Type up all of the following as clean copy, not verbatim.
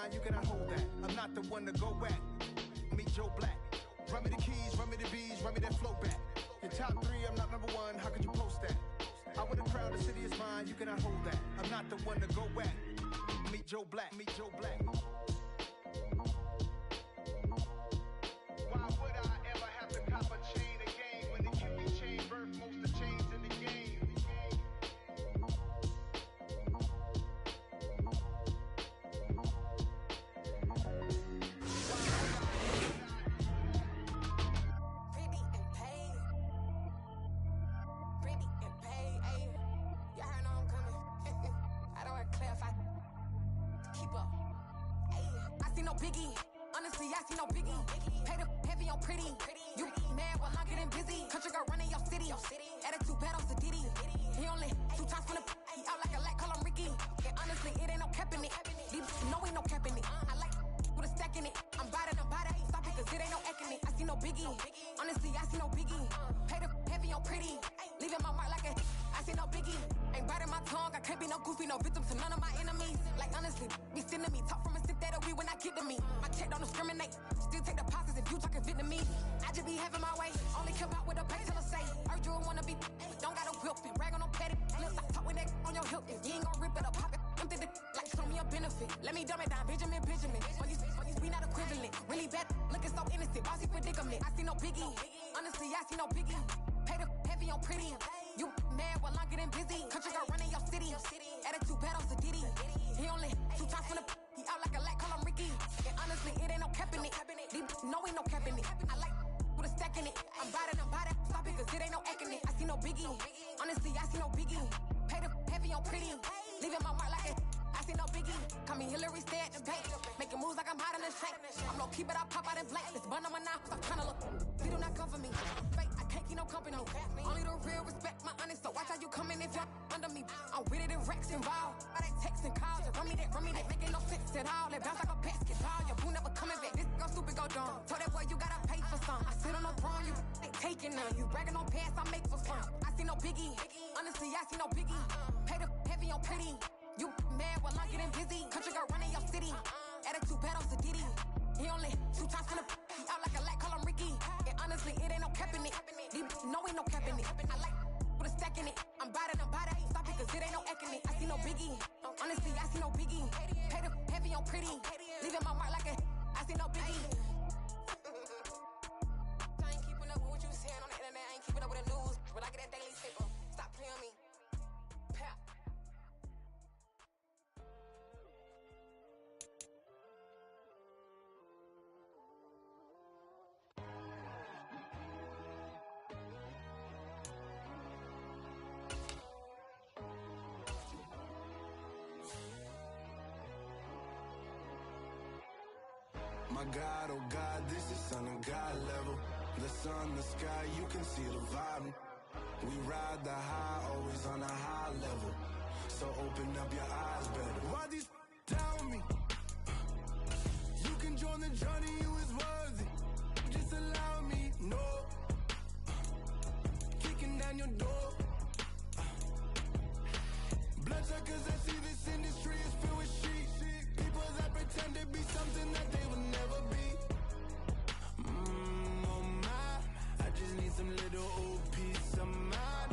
mine, you cannot hold that. I'm not the one to go back. Meet Joe Black. Run me the keys, run me the bees, run me that flow back. Your top 3, I'm not number 1, how could you post that? I win a crown, the city is mine, you cannot hold that. I'm not the one to go back. Meet Joe Black, meet Joe Black. Why would I ever have to cop a chain again when the QB chain birthed most of the chains in the game? Honestly, I see no biggie. Pay the heavy on pretty. You mad while I'm getting busy. Country girl running your city. Attitude battles to Diddy. He only 2 times from the he out like a lack, call him Ricky. And honestly, it ain't no cap in it. These know ain't no cap in it. I like with a stack in it. I'm about it. Stop it, cause it ain't no eck in it. I see no biggie. Honestly, I see no biggie. Pay the heavy on pretty. Leaving my mark like a I see no biggie. Ain't biting my tongue. I can't be no goofy, no victim to none of my enemies. Like honestly, be sending me talk from a sip that we when I get to me. My check don't discriminate. Still take deposits if you talking Vietnamese. I just be having my way. Only care about what the pay teller say. Urge you wanna be. Don't got no whip and brag on no petty. Lips I talk with that on your hip. If you ain't gon' rip it up, pop it. Empty the like show me a benefit. Let me dumb it down, Benjamin. On these we not equivalent. Really bad, looking so innocent. Bossy predicament. I see no biggie. Honestly, I see no biggie. Pay the heavy on pretty. You mad while I'm getting busy. Country girl running your city. Attitude battles to Diddy. He only 2 times from the he out like a lack, call him Ricky. And honestly, it ain't no cap in it. These know ain't no cap in it. I like with a stack in it. I'm about it. Stop it, cause it ain't no eck in it. I see no biggie. Honestly, I see no biggie. Pay the heavy on pretty. Leaving my mark like a I see no biggie. Call me Hillary, stay at the bank. Making moves like I'm hot in the shank. I'm low key, but I pop out in blank. This bun on my knife, I'm tryna look. He do not come for me. Fake, I can't keep no company. Only the real respect my honest. So watch how you coming if you're under me. I'm with it and Rex involved. I they text and calls. Run me that. Making no sense at all. That bounce like a basketball. Your boo never coming back. This go stupid, go dumb. Told that boy you gotta pay for some. I sit on no throne, you ain't taking none. You bragging on pants, I make for fun. I see no biggie. Honestly, I see no biggie. Pay the heavy on pretty. You mad while I'm getting busy. Country girl running your city. Attitude battles to Diddy. He only 2 times from the he out like a lack, call him Ricky. And honestly, it ain't no cap in it. These know ain't no cap in it. I like with a stack in it. I'm about it. Stop it, cause it ain't no eck in it. I see no biggie. Honestly, I see no biggie. Pay the heavy on pretty. Leaving my mark like a I see no biggie. I ain't keeping up with what you saying on the internet. I ain't keeping up with the news. But I get that daily paper. Stop playing on me. Pap. My God, oh God, this is son of God level. The sun, the sky, you can see the vibe. We ride the high, always on a high level. So open up your eyes better. Why these tell me? You can join the journey, you is worthy. Just allow me, no. Kicking down your door. Bloodsuckers, I see this industry is filled with sheep. People that pretend to be something that they will never be. Oh my, I just need some little old peace of mind.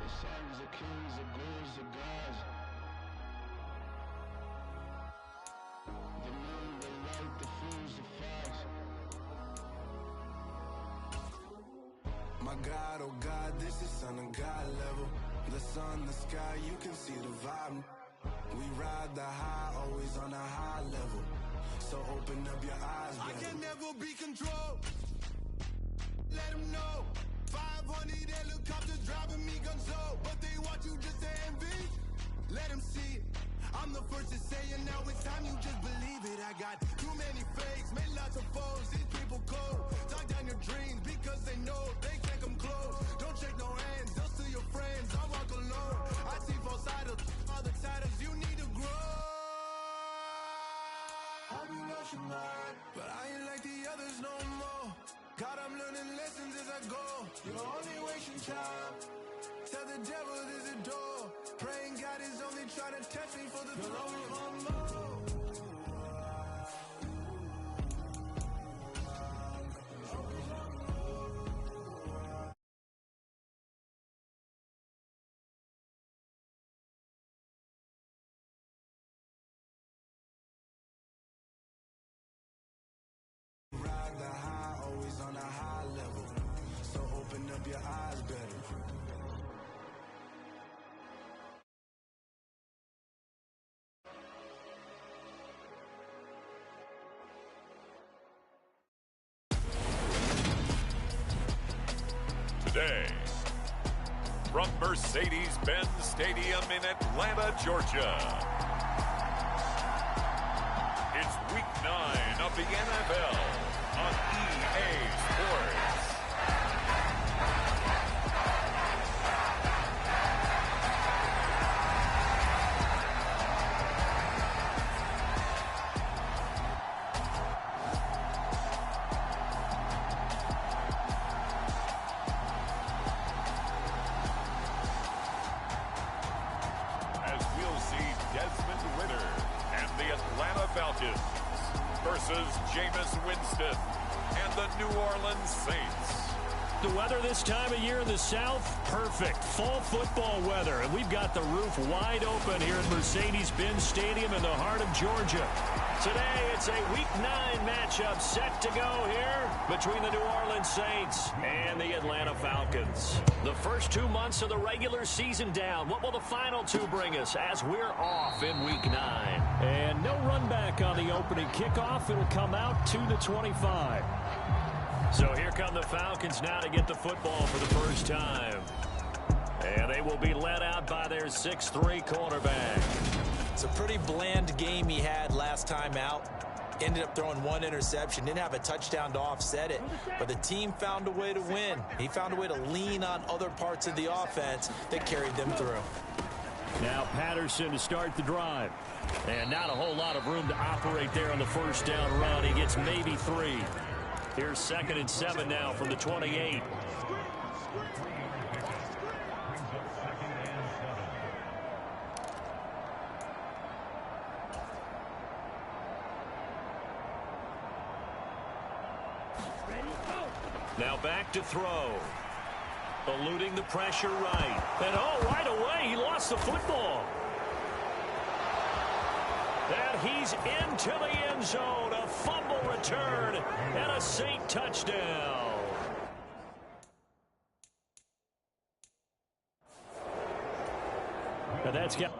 The sons of kings, the ghouls, the gods. The moon, the light, the fools, the facts. My God, oh God, this is son of God level. The sun, the sky, you can see the vibe. We ride the high, always on a high level. So open up your eyes, baby. I can never be controlled. Let them know. 500 helicopters driving me gonzo. But they want you just to envy. Let them see it. I'm the first to say it, now it's time you just believe it. I got too many fakes, made lots of foes. These people cold. Talk down your dreams because they know they can't come close. Don't shake no hands, they'll steal your friends. I walk alone. I see false idols, all the titles you need to grow. Have you lost your mind? But I ain't like the others no more. God, I'm learning lessons as I go. You're only wasting time. Tell the devil there's a door. Praying God is only trying to test me for the glory of my mouth. level. So open up your eyes better. Today, from Mercedes-Benz Stadium in Atlanta, Georgia, it's Week 9 of the NFL on EA Sports. Versus Jameis Winston and the New Orleans Saints. The weather this time of year in the South, perfect. Fall football weather. And we've got the roof wide open here at Mercedes-Benz Stadium in the heart of Georgia. Today, it's a Week 9 matchup set to go here between the New Orleans Saints and the Atlanta Falcons. The first 2 months of the regular season down. What will the final 2 bring us as we're off in Week 9? And no run back on the opening kickoff. It'll come out to the 25. So here come the Falcons now to get the football for the first time. And they will be led out by their 6'3" quarterback. It's a pretty bland game he had last time out. Ended up throwing 1 interception. Didn't have a touchdown to offset it. But the team found a way to win. He found a way to lean on other parts of the offense that carried them through. Now Patterson to start the drive. And not a whole lot of room to operate there on the first down run. He gets maybe 3. Here's 2nd and 7 now from the 28. Now back to throw. Eluding the pressure right. And right away, he lost the football. And he's into the end zone. A fumble return and a Saint touchdown. And that's got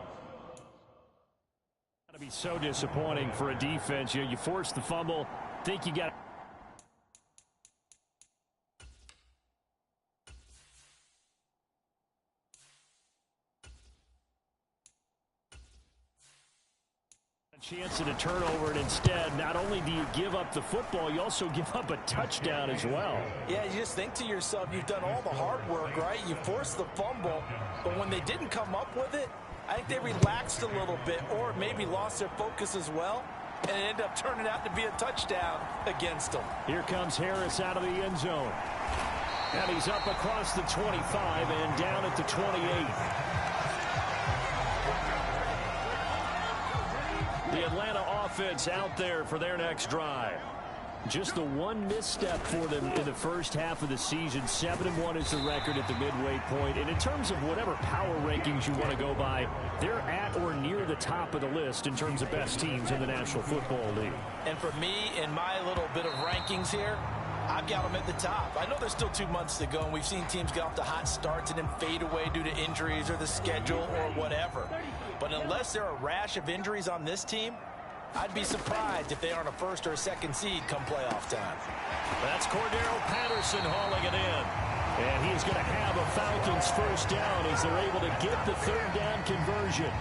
to be so disappointing for a defense. You force the fumble, think you got chance at a turnover, and instead, not only do you give up the football, you also give up a touchdown as well. Yeah, you just think to yourself, you've done all the hard work, right? You forced the fumble, but when they didn't come up with it, I think they relaxed a little bit or maybe lost their focus as well, and it ended up turning out to be a touchdown against them. Here comes Harris out of the end zone. And he's up across the 25 and down at the 28. The Atlanta offense out there for their next drive. Just the one misstep for them in the first half of the season. 7-1 is the record at the midway point. And in terms of whatever power rankings you want to go by, they're at or near the top of the list in terms of best teams in the National Football League. And for me, in my little bit of rankings here, I've got them at the top. I know there's still 2 months to go, and we've seen teams get off to hot starts and then fade away due to injuries or the schedule or whatever. But unless there are a rash of injuries on this team, I'd be surprised if they aren't a first or a second seed come playoff time. That's Cordero Patterson hauling it in. And he's going to have a Falcons first down as they're able to get the 3rd down conversion.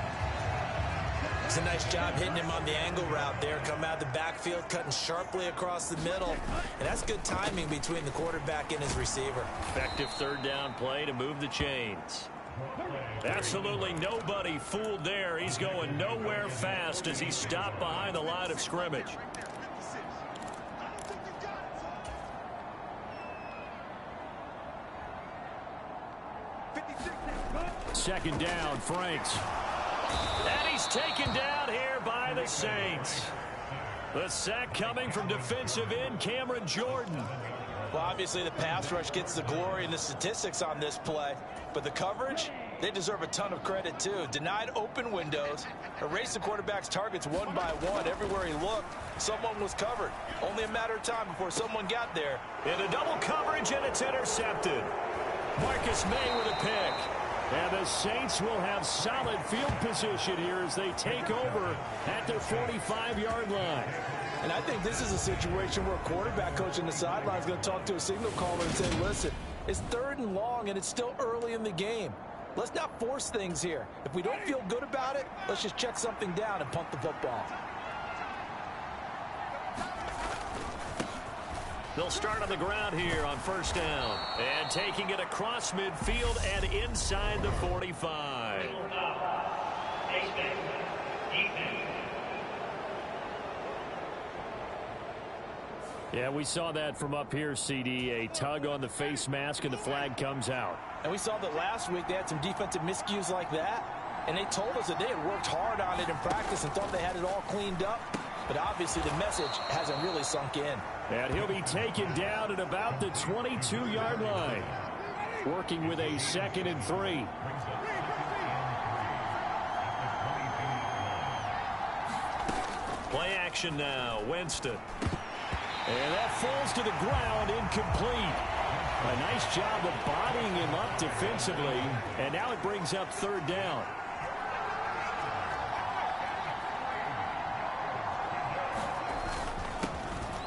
It's a nice job hitting him on the angle route there. Come out of the backfield, cutting sharply across the middle. And that's good timing between the quarterback and his receiver. Effective 3rd down play to move the chains. Absolutely nobody fooled there. He's going nowhere fast as he stopped behind the line of scrimmage. Second down, Franks. And he's taken down here by the Saints. The sack coming from defensive end Cameron Jordan. Well, obviously the pass rush gets the glory and the statistics on this play, but the coverage, They deserve a ton of credit, too. Denied open windows, erased the quarterback's targets one by one. Everywhere he looked, someone was covered. Only a matter of time before someone got there. In a double coverage, and it's intercepted. Marcus May with a pick. And the Saints will have solid field position here as they take over at their 45-yard line. And I think this is a situation where a quarterback coach on the sideline is going to talk to a signal caller and say, listen, it's 3rd and long, and it's still early in the game. Let's not force things here. If we don't feel good about it, let's just check something down and punt the football. They'll start on the ground here on 1st down. And taking it across midfield and inside the 45. Yeah, we saw that from up here, CD. A tug on the face mask, and the flag comes out. And we saw that last week they had some defensive miscues like that. And they told us that they had worked hard on it in practice and thought they had it all cleaned up. But obviously the message hasn't really sunk in. And he'll be taken down at about the 22-yard line. Working with a 2nd and 3. Play action now. Winston. And that falls to the ground, incomplete. A nice job of bodying him up defensively. And now it brings up 3rd down.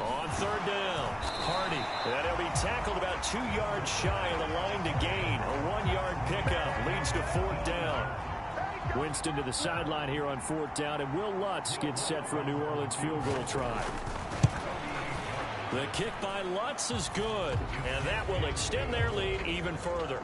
On 3rd down, Hardy. And he'll be tackled about 2 yards shy of the line to gain. A 1-yard pickup leads to 4th down. Winston to the sideline here on 4th down, and Will Lutz gets set for a New Orleans field goal try. The kick by Lutz is good, and that will extend their lead even further.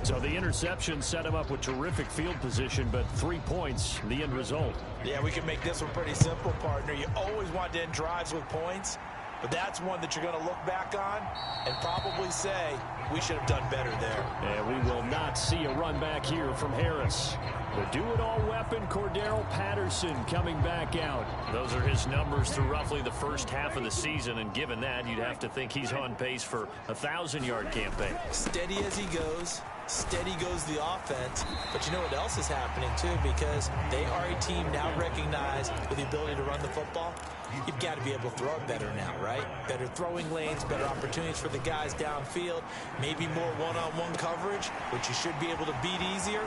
So the interception set him up with terrific field position, but 3 points, the end result. Yeah, we can make this one pretty simple, partner. You always want to end drives with points, but that's one that you're going to look back on and probably say, we should have done better there. And we will not see a run back here from Harris. The do-it-all weapon, Cordero Patterson, coming back out. Those are his numbers through roughly the first half of the season, and given that, you'd have to think he's on pace for a 1,000-yard campaign. Steady as he goes. Steady goes the offense. But you know what else is happening, too? Because they are a team now recognized with the ability to run the football. You've got to be able to throw it better now, right? Better throwing lanes, better opportunities for the guys downfield, maybe more one-on-one coverage, which you should be able to beat easier.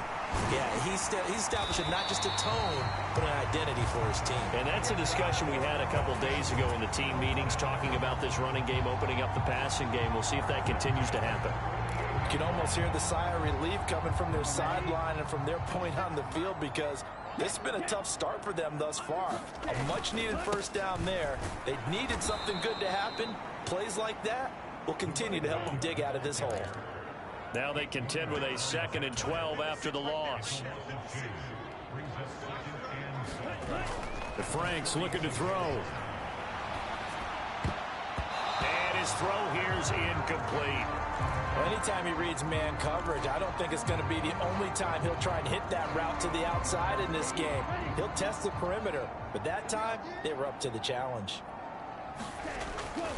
Yeah, he's establishing not just a tone, but an identity for his team. And that's a discussion we had a couple days ago in the team meetings, talking about this running game opening up the passing game. We'll see if that continues to happen. You can almost hear the sigh of relief coming from their sideline and from their point on the field, because this has been a tough start for them thus far. A much-needed 1st down there. They needed something good to happen. Plays like that will continue to help them dig out of this hole. Now they contend with a 2nd and 12 after the loss. The Franks looking to throw. And his throw here is incomplete. Well, anytime he reads man coverage, I don't think it's going to be the only time he'll try and hit that route to the outside in this game. He'll test the perimeter, but that time they were up to the challenge.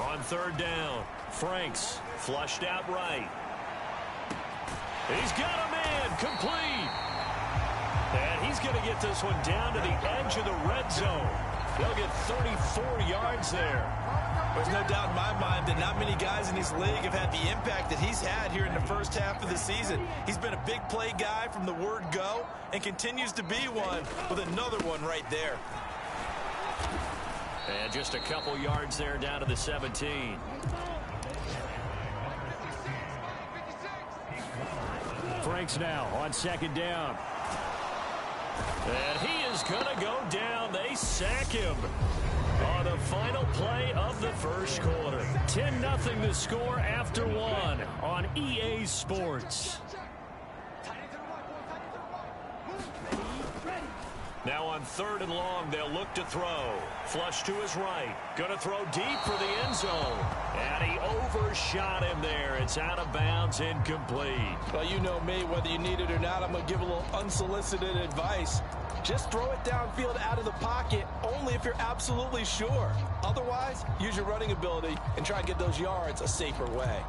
On 3rd down, Franks flushed out right. He's got a man, complete. And he's going to get this one down to the edge of the red zone. They'll get 34 yards there. There's no doubt in my mind that not many guys in this league have had the impact that he's had here in the first half of the season. He's been a big play guy from the word go and continues to be one with another one right there. And just a couple yards there down to the 17. Franks now on 2nd down. And he is going to go down. They sack him on the final play of the first quarter. 10-0 the score after 1 on EA Sports. Now on on 3rd and long. They'll look to throw. Flush to his right. Going to throw deep for the end zone. And he overshot him there. It's out of bounds, incomplete. Well, you know me, whether you need it or not, I'm going to give a little unsolicited advice. Just throw it downfield out of the pocket, only if you're absolutely sure. Otherwise, use your running ability and try and get those yards a safer way.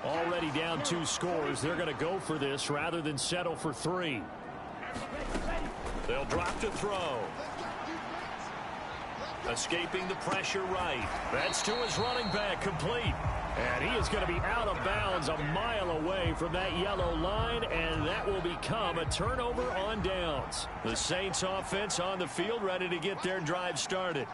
Already down 2 scores. They're going to go for this rather than settle for 3. They'll drop to throw. Escaping the pressure right. That's to his running back, complete. And he is going to be out of bounds a mile away from that yellow line, and that will become a turnover on downs. The Saints offense on the field ready to get their drive started.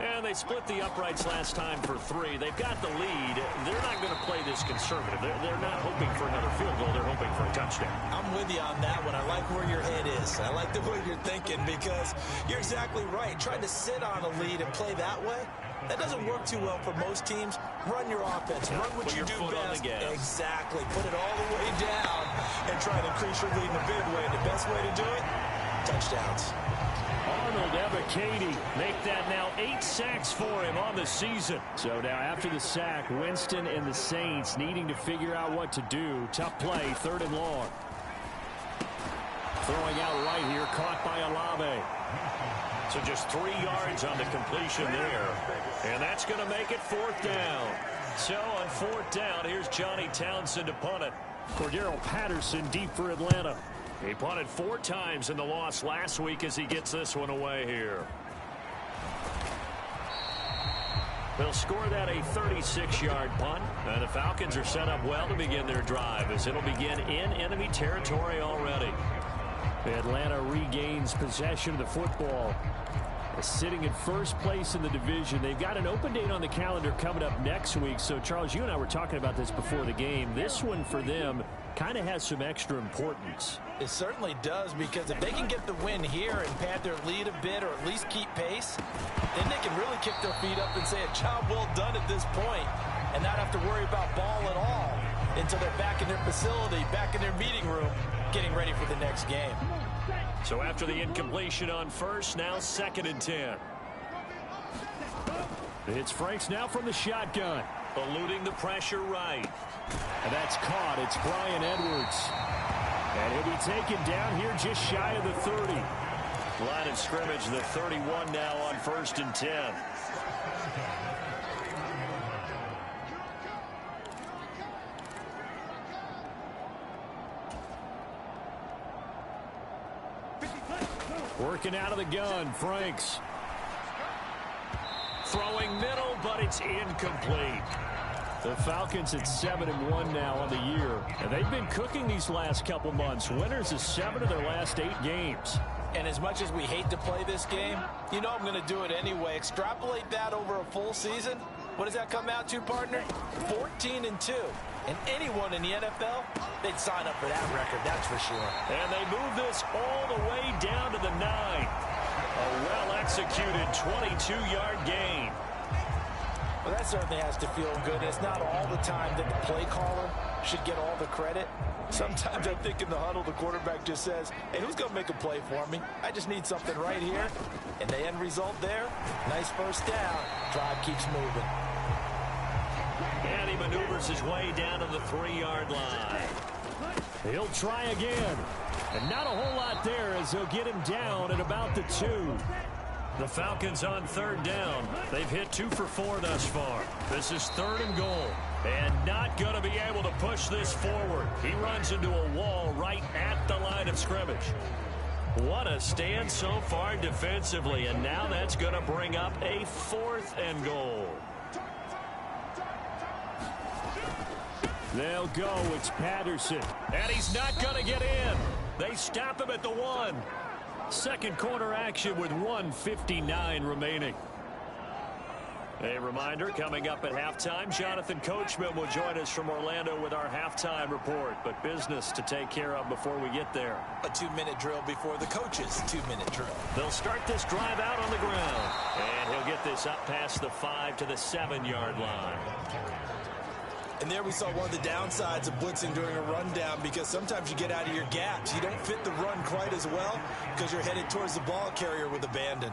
And they split the uprights last time for 3. They've got the lead. They're not going to play this conservative. They're not hoping for another field goal. They're hoping for a touchdown. I'm with you on that one. I like where your head is. I like the way you're thinking because you're exactly right. Trying to sit on a lead and play that way, that doesn't work too well for most teams. Run your offense. Run what you do best. Exactly. Put it all the way down and try to increase your lead in a big way. And the best way to do it, touchdowns. Arnold Ebiketie make that now 8 sacks for him on the season. So now after the sack, Winston and the Saints needing to figure out what to do. Tough play, 3rd and long. Throwing out right here, caught by Olave. So just 3 yards on the completion there. And that's going to make it 4th down. So on 4th down, here's Johnny Townsend to punt it. Cordero Patterson deep for Atlanta. He punted 4 times in the loss last week as he gets this one away here. They'll score that a 36-yard punt. And the Falcons are set up well to begin their drive as it'll begin in enemy territory already. Atlanta regains possession of the football. Sitting in 1st place in the division. They've got an open date on the calendar coming up next week. So, Charles, you and I were talking about this before the game. This one for them kind of has some extra importance. It certainly does, because if they can get the win here and pad their lead a bit or at least keep pace, then they can really kick their feet up and say a job well done at this point and not have to worry about ball at all until they're back in their facility, back in their meeting room, getting ready for the next game. So after the incompletion on 1st, now 2nd and 10. It's Franks now from the shotgun. Eluding the pressure right. And that's caught. It's Brian Edwards. And he'll be taken down here just shy of the 30. Line of scrimmage, the 31 now on 1st and 10. Working out of the gun, Franks. Throwing middle, but it's incomplete. The Falcons at 7-1 now on the year. And they've been cooking these last couple months. Winners of 7 of their last 8 games. And as much as we hate to play this game, you know I'm going to do it anyway. Extrapolate that over a full season. What does that come out to, partner? 14-2. And anyone in the NFL, they'd sign up for that record, that's for sure. And they move this all the way down to the 9. A well-executed 22-yard gain. Well, that certainly has to feel good. It's not all the time that the play caller should get all the credit. Sometimes I think in the huddle, the quarterback just says, hey, who's going to make a play for me? I just need something right here. And the end result there, nice 1st down. Drive keeps moving. And he maneuvers his way down to the 3-yard line. He'll try again. And not a whole lot there as he'll get him down at about the 2. The Falcons on 3rd down. They've hit 2 for 4 thus far. This is 3rd and goal. And not going to be able to push this forward. He runs into a wall right at the line of scrimmage. What a stand so far defensively. And now that's going to bring up a 4th and goal. They'll go. It's Patterson. And he's not going to get in. They stop him at the 1. Second quarter action with 1:59 remaining. A reminder, coming up at halftime, Jonathan Coachman will join us from Orlando with our halftime report. But business to take care of before we get there. A 2-minute drill before the coach's 2-minute drill. They'll start this drive out on the ground. And he'll get this up past the 5 to the 7-yard line. And there we saw one of the downsides of blitzing during a rundown, because sometimes you get out of your gaps. You don't fit the run quite as well because you're headed towards the ball carrier with abandon.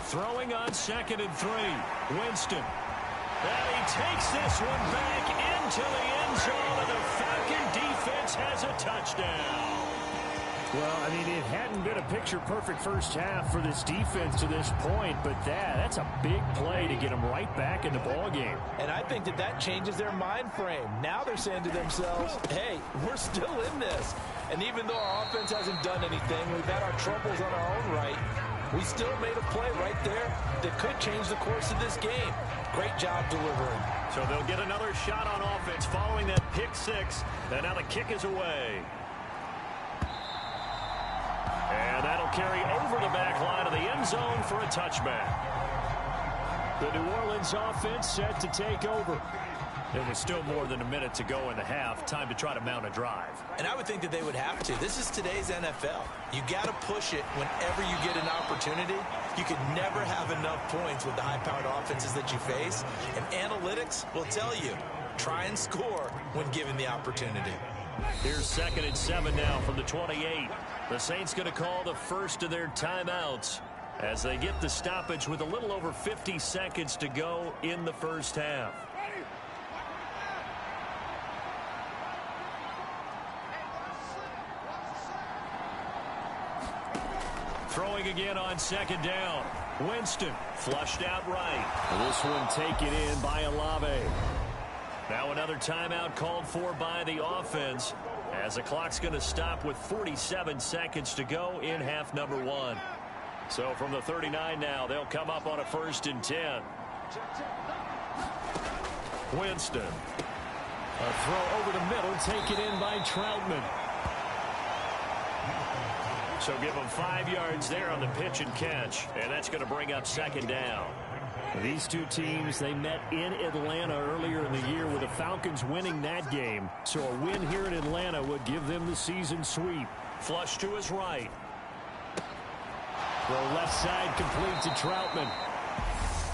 Throwing on 2nd and 3. Winston. And he takes this one back into the end zone, and the Falcon defense has a touchdown. Well, I mean, it hadn't been a picture-perfect first half for this defense to this point, but that's a big play to get them right back in the ballgame. And I think that changes their mind frame. Now they're saying to themselves, hey, we're still in this. And even though our offense hasn't done anything, we've had our troubles on our own right, we still made a play right there that could change the course of this game. Great job delivering. So they'll get another shot on offense following that pick 6. And now the kick is away. And that'll carry over the back line of the end zone for a touchback. The New Orleans offense set to take over. There was still more than a minute to go in the half. Time to try to mount a drive. And I would think that they would have to. This is today's NFL. You got to push it whenever you get an opportunity. You could never have enough points with the high-powered offenses that you face. And analytics will tell you, try and score when given the opportunity. Here's 2nd and 7 now from the 28. The Saints going to call the first of their timeouts as they get the stoppage with a little over 50 seconds to go in the first half. Throwing again on 2nd down. Winston flushed out right. This one taken in by Olave. Now another timeout called for by the offense as the clock's going to stop with 47 seconds to go in half number 1. So from the 39 now, they'll come up on a 1st and 10. Winston. A throw over the middle taken in by Troutman. So give them 5 yards there on the pitch and catch, and that's going to bring up 2nd down. These two teams, they met in Atlanta earlier in the year with the Falcons winning that game. So a win here in Atlanta would give them the season sweep. Flush to his right. Throw left side complete to Troutman.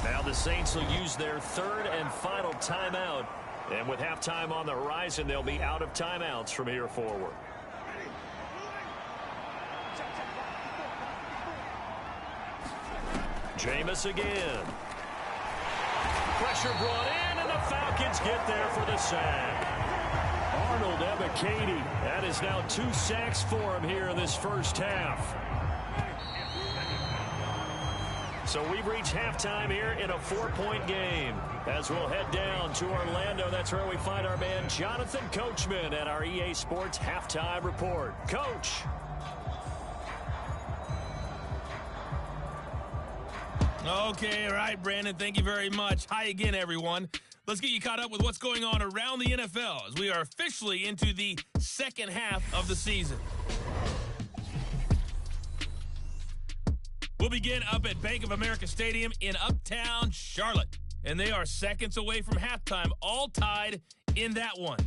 Now the Saints will use their 3rd and final timeout. And with halftime on the horizon, they'll be out of timeouts from here forward. Jameis again. Pressure brought in, and the Falcons get there for the sack. Arnold Ebiketie. That is now 2 sacks for him here in this first half. So we've reached halftime here in a 4-point game. As we'll head down to Orlando, that's where we find our man Jonathan Coachman at our EA Sports Halftime Report. Coach. Okay, all right, Brandon, thank you very much. Hi again, everyone. Let's get you caught up with what's going on around the NFL as we are officially into the second half of the season. We'll begin up at Bank of America Stadium in Uptown Charlotte. And they are seconds away from halftime, all tied in that one.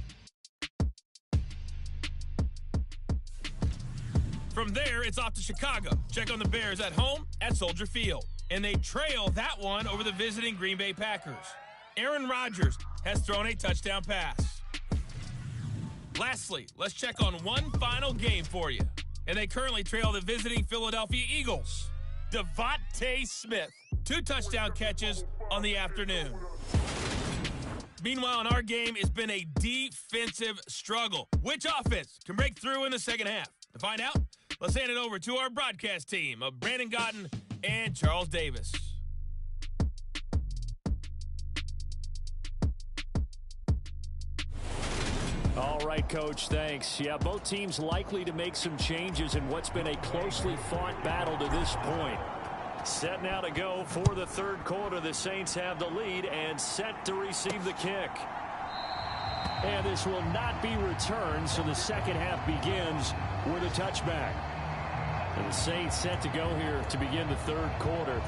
From there, it's off to Chicago. Check on the Bears at home at Soldier Field. And they trail that one over the visiting Green Bay Packers. Aaron Rodgers has thrown a touchdown pass. Lastly, let's check on one final game for you. And they currently trail the visiting Philadelphia Eagles. Devontae Smith, 2 touchdown catches on the afternoon. Meanwhile, in our game, it's been a defensive struggle. Which offense can break through in the second half? To find out, let's hand it over to our broadcast team of Brandon Gotten and Charles Davis. All right, Coach, thanks. Yeah, both teams likely to make some changes in what's been a closely fought battle to this point. Set now to go for the third quarter. The Saints have the lead and set to receive the kick. And this will not be returned, so the second half begins with a touchback. And the Saints set to go here to begin the third quarter.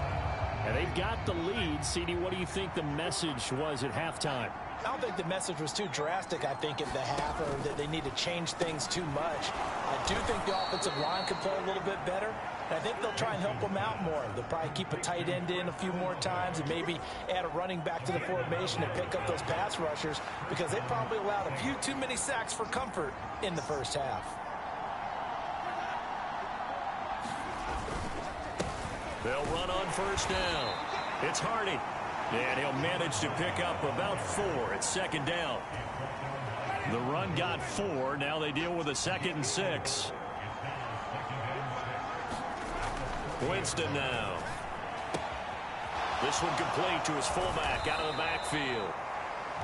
And they've got the lead. CD, what do you think the message was at halftime? I don't think the message was too drastic, I think, at the half, or that they need to change things too much. I do think the offensive line could play a little bit better, and I think they'll try and help them out more. They'll probably keep a tight end in a few more times and maybe add a running back to the formation to pick up those pass rushers, because they probably allowed a few too many sacks for comfort in the first half. They'll run on first down. It's Hardy. And he'll manage to pick up about 4 at second down. The run got 4. Now they deal with a 2nd and 6. Winston now. This one complete to his fullback out of the backfield.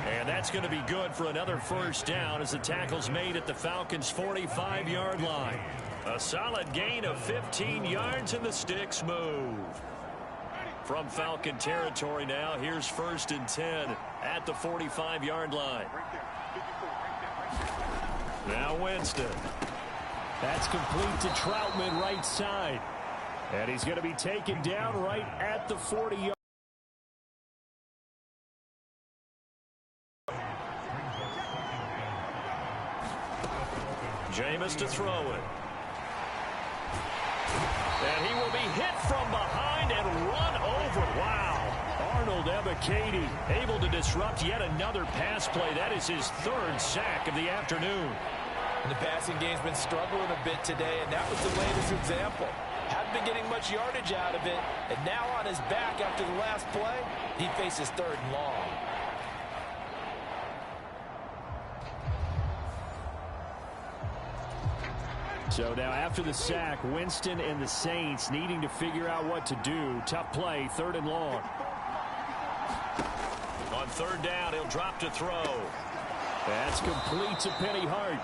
And that's going to be good for another first down as the tackle's made at the Falcons' 45-yard line. A solid gain of 15 yards and the sticks move. From Falcon territory now, here's 1st and 10 at the 45-yard line. Now Winston. That's complete to Troutman right side. And he's going to be taken down right at the 40-yard. Jameis to throw it. And he will be hit from behind and run over. Wow. Arnold Ebiketie able to disrupt yet another pass play. That is his 3rd sack of the afternoon. And the passing game's been struggling a bit today, and that was the latest example. Hadn't been getting much yardage out of it, and now on his back after the last play, he faces 3rd and long. So now after the sack, Winston and the Saints needing to figure out what to do. Tough play, 3rd and long. On 3rd down, he'll drop to throw. That's complete to Penny Hart.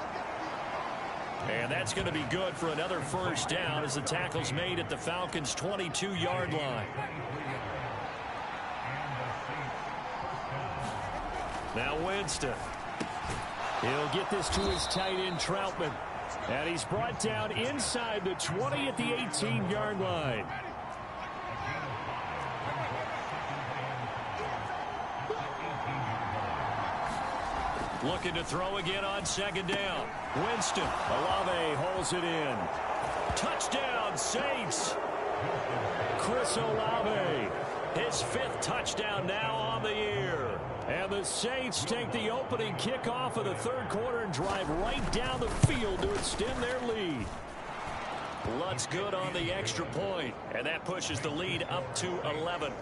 And that's going to be good for another first down as the tackle's made at the Falcons' 22-yard line. Now Winston. He'll get this to his tight end, Troutman. And he's brought down inside the 20 at the 18-yard line. Looking to throw again on 2nd down. Winston. Olave holds it in. Touchdown, Saints. Chris Olave. His 5th touchdown now on the year. And the Saints take the opening kickoff of the 3rd quarter and drive right down the field to extend their lead. Lutz good on the extra point, and that pushes the lead up to 11.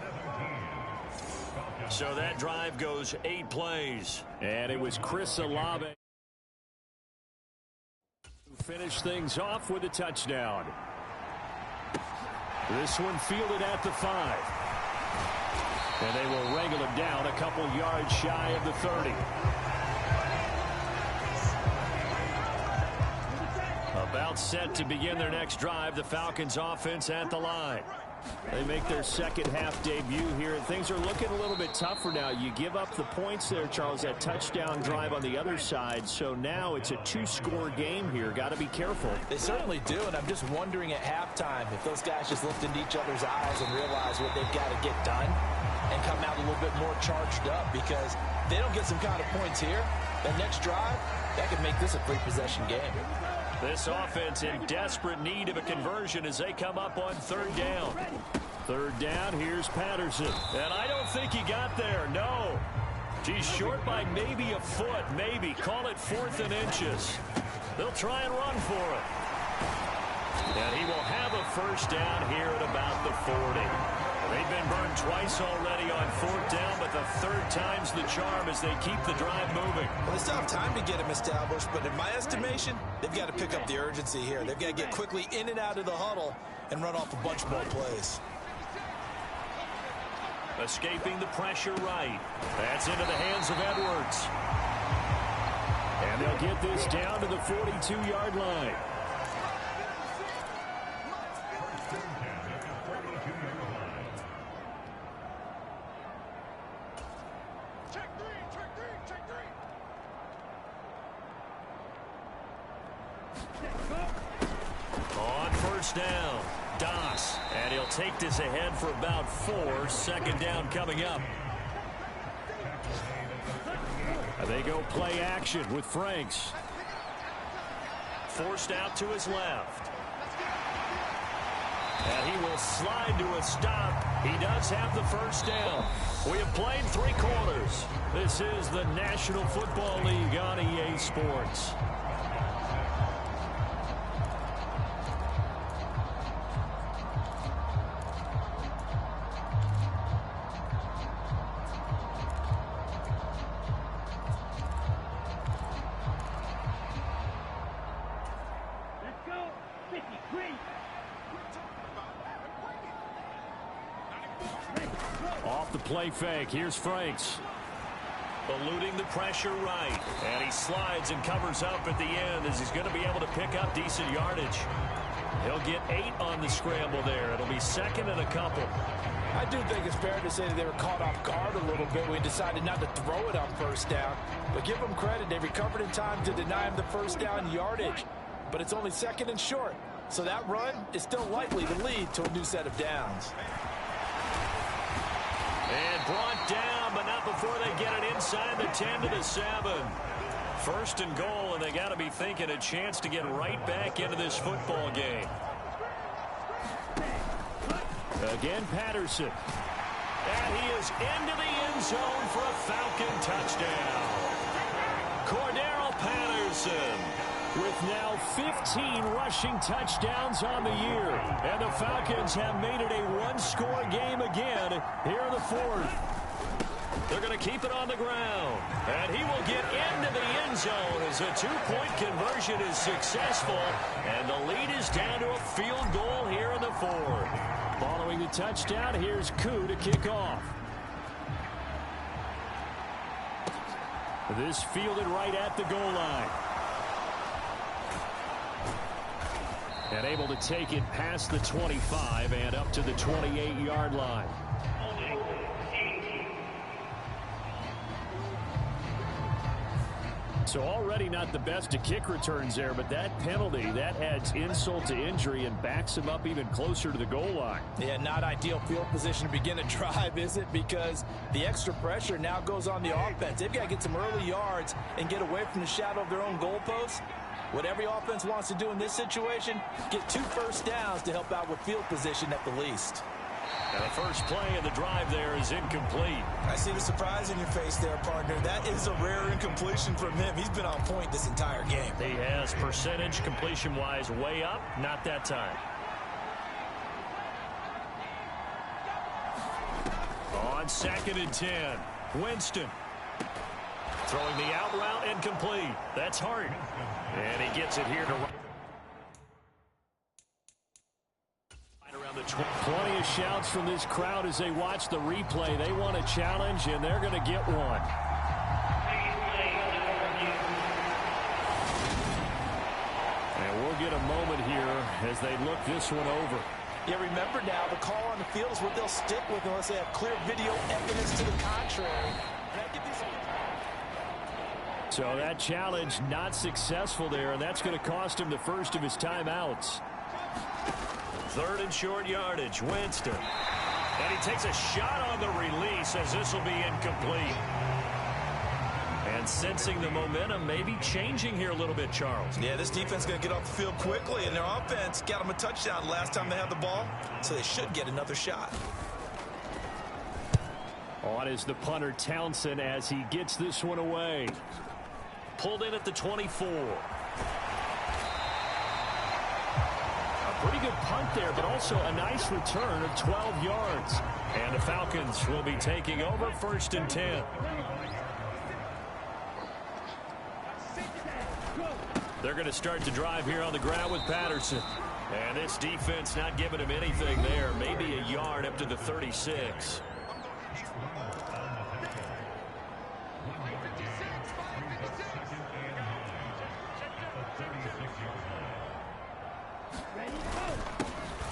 So that drive goes 8 plays. And it was Chris Olave who finished things off with a touchdown. This one fielded at the 5. And they will wrangle him down a couple yards shy of the 30. About set to begin their next drive, the Falcons offense at the line. They make their 2nd half debut here, and things are looking a little bit tougher now. You give up the points there, Charles, that touchdown drive on the other side. So now it's a 2-score game here. Got to be careful. They certainly do, and I'm just wondering at halftime if those guys just looked into each other's eyes and realize what they've got to get done and come out a little bit more charged up, because they don't get some kind of points here. That next drive, that could make this a 3-possession game. This offense in desperate need of a conversion as they come up on 3rd down. 3rd down, here's Patterson. And I don't think he got there, no. He's short by maybe a foot, maybe. Call it 4th and inches. They'll try and run for it. And he will have a first down here at about the 40. They've been burned twice already on 4th down, but the 3rd time's the charm as they keep the drive moving. Well, they still have time to get him established, but in my estimation, they've got to pick up the urgency here. They've got to get quickly in and out of the huddle and run off a bunch more plays. Escaping the pressure right. That's into the hands of Edwards. And they'll get this down to the 42-yard line. On first down, Das, and he'll take this ahead for about 4. 2nd down coming up. They go play action with Franks. Forced out to his left. And he will slide to a stop. He does have the first down. We have played 3 quarters. This is the National Football League on EA Sports. Off the play fake, here's Franks. Eluding the pressure right. And he slides and covers up at the end as he's going to be able to pick up decent yardage. He'll get 8 on the scramble there. It'll be second and a couple. I do think it's fair to say that they were caught off guard a little bit. We decided not to throw it on first down. But give them credit. They recovered in time to deny him the first down yardage. But it's only second and short. So that run is still likely to lead to a new set of downs. And brought down, but not before they get it inside the 10 to the 7. First and goal, and they got to be thinking a chance to get right back into this football game. Again, Patterson. And he is into the end zone for a Falcon touchdown. Cordero Patterson with now 15 rushing touchdowns on the year. And the Falcons have made it a one-score game again here in the 4th. They're going to keep it on the ground. And he will get into the end zone as a 2-point conversion is successful. And the lead is down to a field goal here in the 4th. Following the touchdown, here's Koo to kick off. This fielded right at the goal line. And able to take it past the 25 and up to the 28-yard line. So already not the best to kick returns there, but that penalty, that adds insult to injury and backs him up even closer to the goal line. Yeah, not ideal field position to begin a drive, is it? Because the extra pressure now goes on the offense. They've got to get some early yards and get away from the shadow of their own goalposts. What every offense wants to do in this situation, get 2 first downs to help out with field position at the least. And the first play of the drive there is incomplete. I see the surprise in your face there, partner. That is a rare incompletion from him. He's been on point this entire game. He has percentage completion-wise way up, not that time. On 2nd and 10, Winston. Throwing the out route incomplete. That's Hart. And he gets it here to right around the 20. Plenty of shouts from this crowd as they watch the replay. They want a challenge, and they're going to get one. And we'll get a moment here as they look this one over. Yeah, remember now, the call on the field is what they'll stick with unless they have clear video evidence to the contrary. So that challenge not successful there, and that's going to cost him the first of his timeouts. 3rd and short yardage, Winston. And he takes a shot on the release as this will be incomplete. And sensing the momentum maybe changing here a little bit, Charles. Yeah, this defense is going to get off the field quickly, and their offense got them a touchdown last time they had the ball, so they should get another shot. On is the punter, Townsend, as he gets this one away. Pulled in at the 24. Pretty good punt there, but also a nice return of 12 yards. And the Falcons will be taking over 1st and 10. They're going to start to drive here on the ground with Patterson. And this defense not giving him anything there. Maybe a yard up to the 36.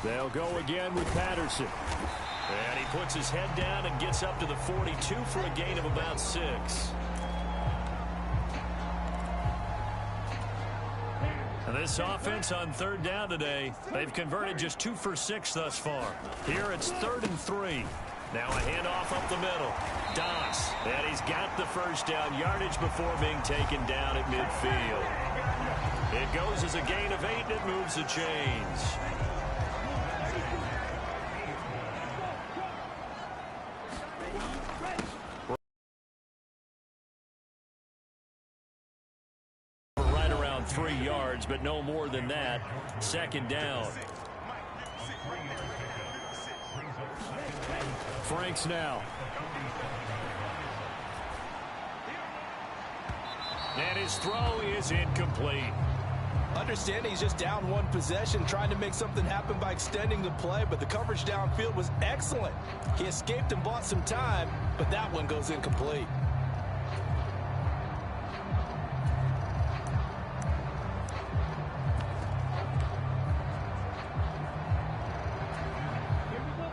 They'll go again with Patterson. And he puts his head down and gets up to the 42 for a gain of about 6. And this offense on 3rd down today, they've converted just 2 for 6 thus far. Here it's 3rd and 3. Now a handoff up the middle. Doss, and he's got the first down yardage before being taken down at midfield. It goes as a gain of 8, and it moves the chains. Right around 3 yards, but no more than that. Second down. Franks now. And his throw is incomplete. Understand he's just down 1 possession, trying to make something happen by extending the play, but the coverage downfield was excellent. He escaped and bought some time, but that one goes incomplete.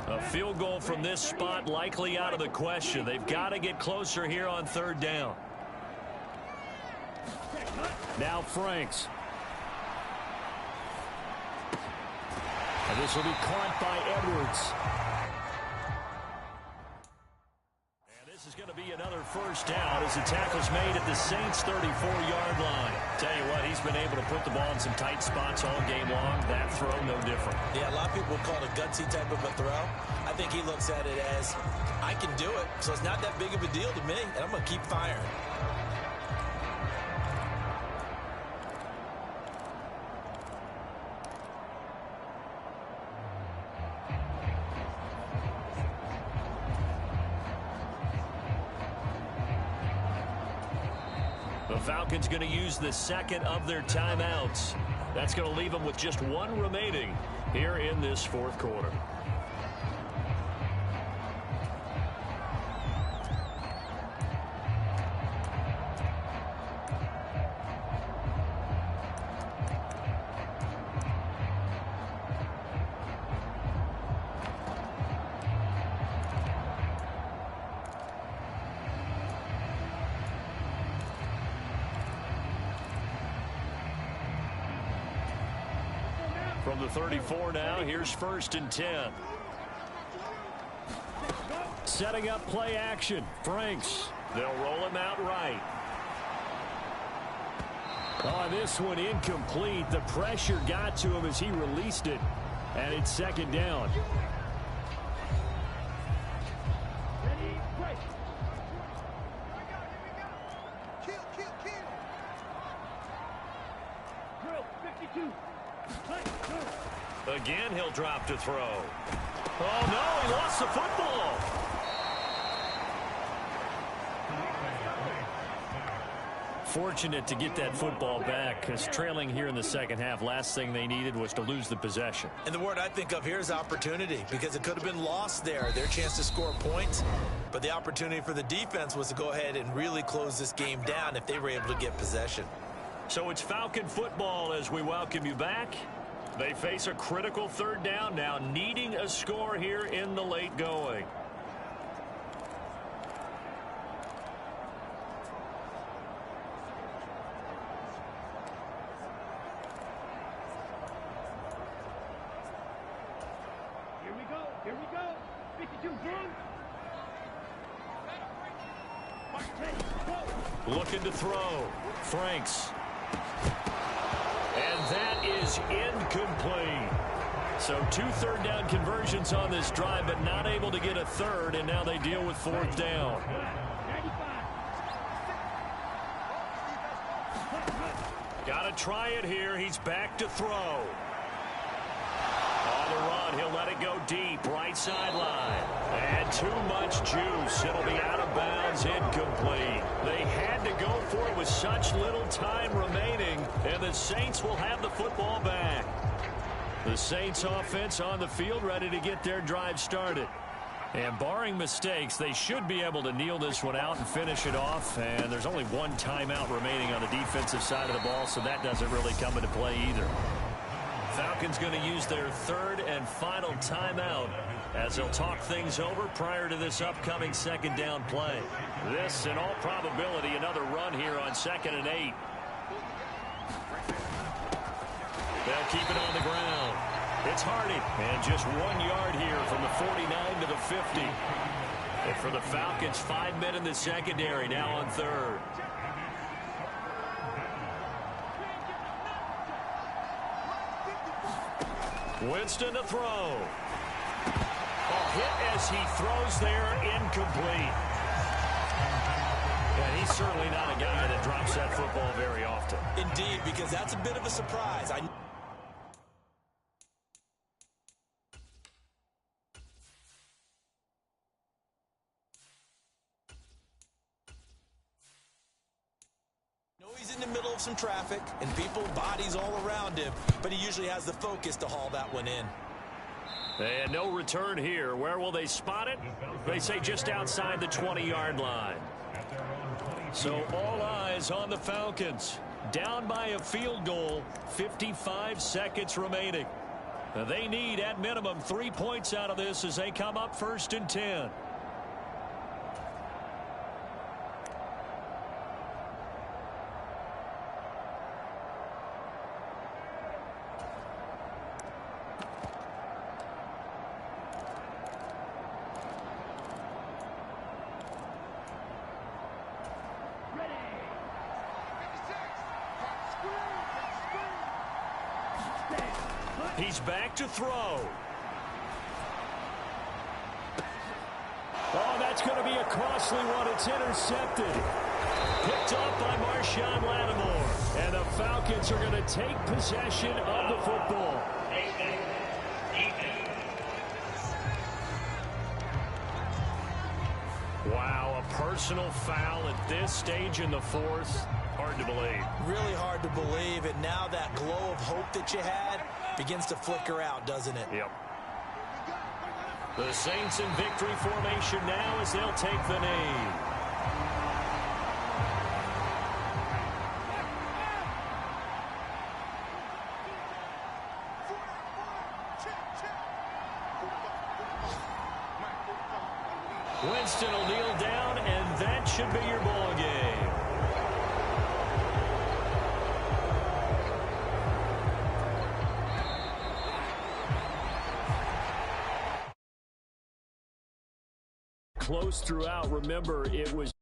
A field goal from this spot likely out of the question. They've got to get closer here on 3rd down. Now Franks. And this will be caught by Edwards. And this is going to be another first down as the tackle's made at the Saints' 34-yard line. Tell you what, he's been able to put the ball in some tight spots all game long. That throw, no different. Yeah, a lot of people would call it a gutsy type of a throw. I think he looks at it as, I can do it, so it's not that big of a deal to me, and I'm going to keep firing. The Falcons going to use the second of their timeouts. That's going to leave them with just 1 remaining here in this 4th quarter. From the 34 now, here's 1st and 10. Setting up play action. Franks. They'll roll him out right. Oh, this one incomplete. The pressure got to him as he released it. And it's 2nd down. Again, he'll drop to throw. Oh, no, he lost the football. Fortunate to get that football back, because trailing here in the second half, last thing they needed was to lose the possession. And the word I think of here is opportunity, because it could have been lost there, their chance to score points. But the opportunity for the defense was to go ahead and really close this game down if they were able to get possession. So it's Falcon football as we welcome you back. They face a critical 3rd down now, needing a score here in the late going. Here we go. 52, Looking to throw. Franks. And that is incomplete. So 2 3rd down conversions on this drive, but not able to get a 3rd, and now they deal with 4th down. Got to try it here. He's back to throw. On the run, he'll let it go deep, right sideline. And too much juice. It'll be out of bounds, incomplete. They had to go for it with such little time remaining, and the Saints will have the football back. The Saints offense on the field, ready to get their drive started. And barring mistakes, they should be able to kneel this one out and finish it off. And there's only 1 timeout remaining on the defensive side of the ball, so that doesn't really come into play either. Falcons going to use their 3rd and final timeout as they'll talk things over prior to this upcoming 2nd down play. This, in all probability, another run here on 2nd and 8. They'll keep it on the ground. It's Hardy, and just 1 yard here from the 49 to the 50. And for the Falcons, 5 men in the secondary, now on third. Winston to throw. Hit as he throws there, incomplete. And he's certainly not a guy that drops that football very often. Indeed, because that's a bit of a surprise. He's in the middle of some traffic and people, bodies all around him, but he usually has the focus to haul that one in. And no return here. Where will they spot it? They say just outside the 20-yard line. So all eyes on the Falcons. Down by a field goal, 55 seconds remaining. They need, at minimum, 3 points out of this as they come up 1st and 10. He's back to throw. Oh, that's going to be a costly one. It's intercepted. Picked up by Marshawn Lattimore. And the Falcons are going to take possession of the football. Wow, a personal foul at this stage in the fourth. Hard to believe. Really hard to believe, and now that glow of hope that you had begins to flicker out, doesn't it? Yep. The Saints in victory formation now as they'll take the knee. Winston will kneel down, and that should be your ball game. Close throughout. Remember, it was